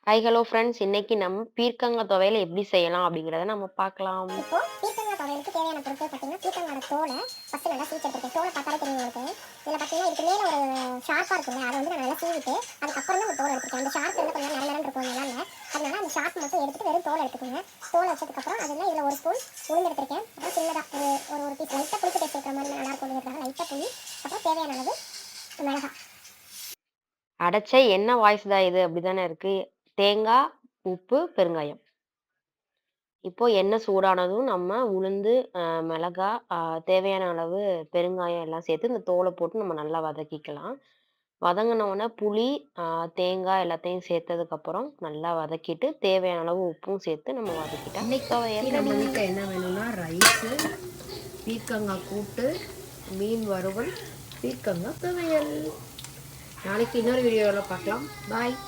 Hi hello friends. இன்னைக்கு நம்ம பீர்க்கங்கா துவையல் எப்படி செய்யலாம் அப்படிங்கிறத நம்ம பார்க்கலாம். இப்போ பீர்க்கங்கா துவையலுக்கு தேவையான பொருட்கள் பார்த்தீங்கன்னா, பீர்க்கங்காயோட தோலை ஃபர்ஸ்ட் நல்லா சீவி எடுத்துருக்கேன். தோலை பார்த்தாலே தெரியும் உங்களுக்கு. இதில் பார்த்தீங்கன்னா இதுக்கு மேலே ஒரு ஷார்ப்பாக இருக்குங்க. அதை வந்து நான் நல்லா சீவிட்டு அதுக்கப்புறம் தான் அந்த தோலை எடுத்துருக்கேன். அந்த ஷார்ப் வந்து கொஞ்சம் நரநரன்னு இருக்கும் இல்லைங்க. அதனால அந்த ஷார்ப் மட்டும் எடுத்துட்டு வெறும் தோலை எடுத்துக்கோங்க. தோலை வச்சதுக்கப்புறம் அதில் இதில் ஒரு ஸ்பூன் உளுந்து எடுத்திருக்கேன். அப்புறம் சின்னதாக ஒரு பீஸ் லைட்டாக புளிப்பு டேஸ்ட் இருக்கிற மாதிரி நல்லா இருக்கும் அப்படிங்கிறதுக்காக லைட்டாக புளி, அப்புறம் தேவையான அளவு மிளகாய். அடைச்ச என்ன வாய்ஸ் தான் இது அப்படிதானே இருக்கு. தேங்காய், உப்பு, பெருங்காயம். இப்போ எண்ணெய் சூடானதும் நம்ம உளுந்து, மிளகாய், தேவையான அளவு பெருங்காயம் எல்லாம் சேர்த்து இந்த தோலை போட்டு நம்ம நல்லா வதக்கிக்கலாம். வதங்குன புளி, தேங்காய் எல்லாத்தையும் சேர்த்ததுக்கப்புறம் நல்லா வதக்கிட்டு தேவையான அளவு உப்பும் சேர்த்து நம்ம வதக்கிட்டா இன்னைக்கு துவையல் நம்ம ரெடி. வீட்டில் என்ன வேணும்னா ரைஸு, பீர்க்கங்காய் கூட்டு, மீன் வறுவல், பீர்க்கங்காய் துவையல். நாளைக்கு இன்னொரு வீடியோவில் பார்க்கலாம். பாய்.